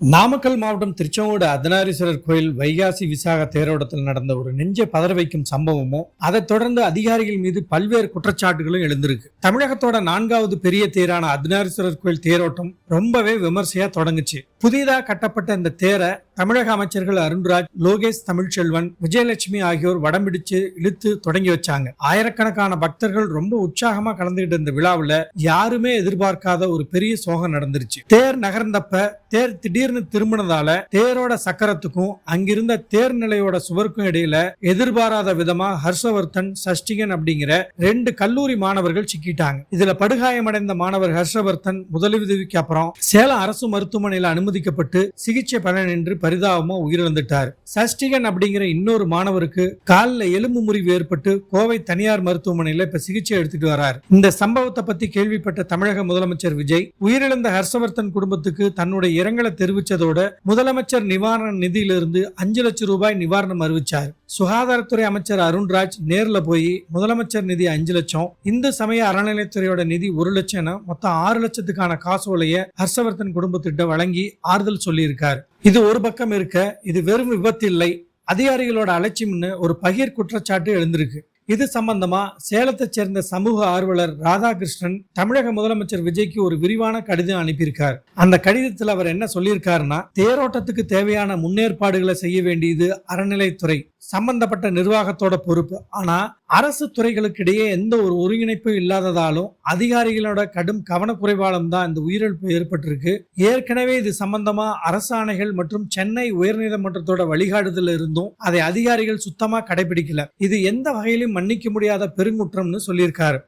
நாமக்கல் மாவட்டம் திருச்செங்கோடு அர்த்தநாரீஸ்வரர் கோயில் வைகாசி விசாக தேரோட்டத்தில் நடந்த ஒரு நெஞ்சை பதற வைக்கும் சம்பவமும் அதைத் தொடர்ந்து அதிகாரிகள் மீது பல்வேறு குற்றச்சாட்டுகளும் எழுந்திருக்கு. தமிழகத்தோட 4வது பெரிய தேரான அர்த்தநாரீஸ்வரர் கோயில் தேரோட்டம் ரொம்பவே விமர்சையா தொடங்குச்சு. புதிதாக கட்டப்பட்ட இந்த தேரை தமிழக அமைச்சர்கள் அருண்ராஜ், லோகேஷ் தமிழ்ச்செல்வன், விஜயலட்சுமி ஆகியோர் வடம்பிடிச்சு இழுத்து தொடங்கி வச்சாங்க. ஆயிரக்கணக்கான பக்தர்கள் ரொம்ப உற்சாகமா கலந்துகிட்டு இந்த விழாவில் யாருமே எதிர்பார்க்காத ஒரு பெரிய சோகம் நடந்துருச்சு. தேர் நகர்ந்தப்ப தேர் திடீர்னு திரும்பினதால தேரோட சக்கரத்துக்கும் அங்கிருந்த தேர் நிலையோட சுவருக்கும் இடையில எதிர்பாராத விதமா ஹர்ஷவர்தன், சஷ்டிகன் அப்படிங்கிற 2 கல்லூரி மாணவர்கள் சிக்கிட்டாங்க. இதுல படுகாயமடைந்த மாணவர் ஹர்ஷவர்தன் முதலுதவிக்கு அப்புறம் சேலம் அரசு மருத்துவமனையில் அனுமதிக்கப்பட்டு சிகிச்சை பலனின்றி பரிதாபமா உயிரிழந்துட்டார். சஷ்டிகன் அப்படிங்கிற இன்னொரு மாணவருக்கு காலில் எலும்பு முறிவு ஏற்பட்டு கோவை தனியார் மருத்துவமனையில இப்ப சிகிச்சை எடுத்துட்டு வரார். இந்த சம்பவத்தை பத்தி கேள்விப்பட்ட தமிழக முதலமைச்சர் விஜய் உயிரிழந்த ஹர்ஷவர்தன் குடும்பத்துக்கு தன்னுடைய இரங்கலை தெரிவிச்சதோட முதலமைச்சர் நிவாரண நிதியிலிருந்து 5 லட்சம் ரூபாய் நிவாரணம் அறிவிச்சார். சுகாதாரத்துறை அமைச்சர் அருண்ராஜ் நேர்ல போய் முதலமைச்சர் நிதி 5 லட்சம், இந்து சமய அறநிலையத்துறையோட நிதி 1 லட்சம் என மொத்தம் 6 லட்சத்துக்கான காசோலைய ஹர்ஷவர்தன் குடும்பத்திட்ட வழங்கி ஆறுதல் சொல்லியிருக்கார். இது ஒரு பக்கம் இருக்க, இது வெறும் விபத்து இல்லை, அதிகாரிகளோட அலட்சியம்னு ஒரு பகீர் குற்றச்சாட்டு எழுந்திருக்கு. இது சம்பந்தமா சேலத்தை சேர்ந்த சமூக ஆர்வலர் ராதாகிருஷ்ணன் தமிழக முதலமைச்சர் விஜய்க்கு ஒரு விரிவான கடிதம் அனுப்பியிருக்கார். அந்த கடிதத்தில் அவர் என்ன சொல்லியிருக்காருன்னா, தேரோட்டத்துக்கு தேவையான முன்னேற்பாடுகளை செய்ய வேண்டியது அறநிலைத்துறை சம்பந்தப்பட்ட நிர்வாகத்தோட பொறுப்பு. ஆனா அரசு துறைகளுக்கு இடையே எந்த ஒரு ஒருங்கிணைப்பும் இல்லாததாலும் அதிகாரிகளோட கடும் கவனக்குறைவாலும் தான் இந்த உயிரிழப்பு ஏற்பட்டிருக்கு. ஏற்கனவே இது சம்பந்தமா அரசாணைகள் மற்றும் சென்னை உயர்நீதிமன்றத்தோட வழிகாட்டுதல் இருந்தும் அதை அதிகாரிகள் சுத்தமா கடைபிடிக்கல. இது எந்த வகையிலும் மன்னிக்க முடியாத பெருங்குற்றம்னு சொல்லியிருக்காரு.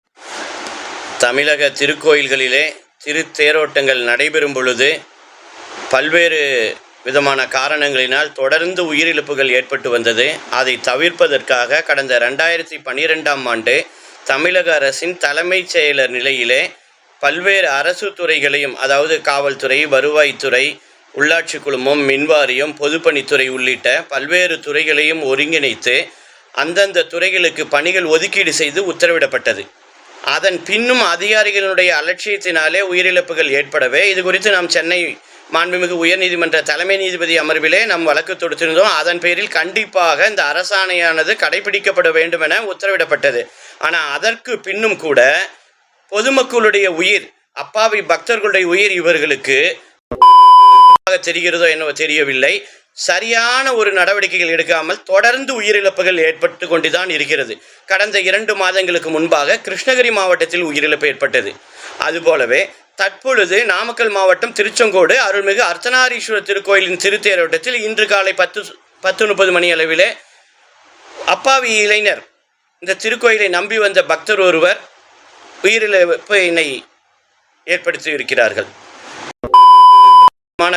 தமிழக திருக்கோயில்களிலே திருத்தேரோட்டங்கள் நடைபெறும் பொழுது பல்வேறு விதமான காரணங்களினால் தொடர்ந்து உயிரிழப்புகள் ஏற்பட்டு வந்தது. அதை தவிர்ப்பதற்காக கடந்த 2012ஆம் ஆண்டு தமிழக அரசின் தலைமைச் செயலர் நிலையிலே பல்வேறு அரசு துறைகளையும், அதாவது காவல்துறை, வருவாய்த்துறை, உள்ளாட்சி குழுமம், மின்வாரியம், பொதுப்பணித்துறை உள்ளிட்ட பல்வேறு துறைகளையும் ஒருங்கிணைத்து அந்தந்த துறைகளுக்கு பணிகள் ஒதுக்கீடு செய்து உத்தரவிடப்பட்டது. அதன் பின்னும் அதிகாரிகளுடைய அலட்சியத்தினாலே உயிரிழப்புகள் ஏற்படவே இது குறித்து நாம் சென்னை மாண்புமிகு உயர்நீதிமன்ற தலைமை நீதிபதி அமர்விலே நாம் வழக்கு தொடுத்திருந்தோம். அதன் பேரில் கண்டிப்பாக இந்த அரசாணையானது கடைபிடிக்கப்பட வேண்டும் என உத்தரவிடப்பட்டது. ஆனால் அதற்கு பின்னும் கூட பொதுமக்களுடைய உயிர், அப்பாவி பக்தர்களுடைய உயிர் இவர்களுக்கு தெரிகிறதோ என்னவோ தெரியவில்லை, சரியான ஒரு நடவடிக்கைகள் எடுக்காமல் தொடர்ந்து உயிரிழப்புகள் ஏற்பட்டு கொண்டுதான் இருக்கிறது. கடந்த 2 மாதங்களுக்கு முன்பாக கிருஷ்ணகிரி மாவட்டத்தில் உயிரிழப்பு ஏற்பட்டது. அதுபோலவே தற்பொழுது நாமக்கல் மாவட்டம் திருச்செங்கோடு அருள்மிகு அர்த்தநாரீஸ்வரர் திருக்கோயிலின் திருத்தேரோட்டத்தில் இன்று காலை 10:30 மணி அளவிலே அப்பாவி இளைஞர், இந்த திருக்கோயிலை நம்பி வந்த பக்தர் ஒருவர் உயிரிழப்பினை ஏற்படுத்தி இருக்கிறார்கள்.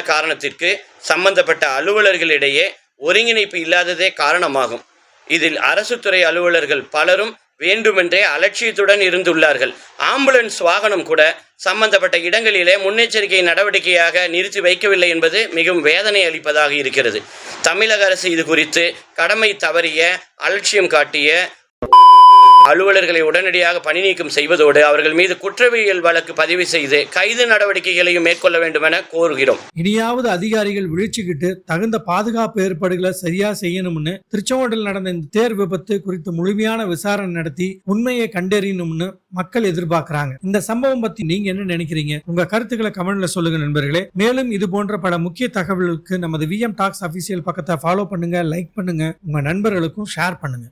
காரணத்திற்கு சம்பந்தப்பட்ட அலுவலர்களிடையே ஒருங்கிணைப்பு இல்லாததே காரணமாகும். இதில் அரசு துறை அலுவலர்கள் பலரும் வேண்டுமென்றே அலட்சியத்துடன் இருந்துள்ளார்கள். ஆம்புலன்ஸ் வாகனம் கூட சம்பந்தப்பட்ட இடங்களிலே முன்னெச்சரிக்கை நடவடிக்கையாக நிறுத்தி வைக்கவில்லை என்பது மிகவும் வேதனை அளிப்பதாக இருக்கிறது. தமிழக அரசு இது குறித்து கடமை தவறிய, அலட்சியம் காட்டிய அலுவலர்களை உடனடியாக பணி நீக்கம் செய்வதோடு அவர்கள் மீது குற்றவியல் வழக்கு பதிவு செய்து கைது நடவடிக்கைகளையும் மேற்கொள்ள வேண்டும் என கோருகிறோம். இனியாவது அதிகாரிகள் விழிச்சுக்கிட்டு தகுந்த பாதுகாப்பு ஏற்பாடுகளை சரியா செய்யணும்னு திருச்செங்கோட்டில் நடந்த இந்த தேர் விபத்து குறித்து முழுமையான விசாரணை நடத்தி உண்மையை கண்டறியணும்னு மக்கள் எதிர்பார்க்கிறாங்க. இந்த சம்பவம் பத்தி நீங்க என்ன நினைக்கிறீங்க? உங்க கருத்துக்களை கமெண்ட்ல சொல்லுங்க நண்பர்களே. மேலும் இது போன்ற பல முக்கிய தகவல்களுக்கு நமது VM Talks அபிஷியல் பக்கத்தை ஃபாலோ பண்ணுங்க, லைக் பண்ணுங்க, உங்க நண்பர்களுக்கும் ஷேர் பண்ணுங்க.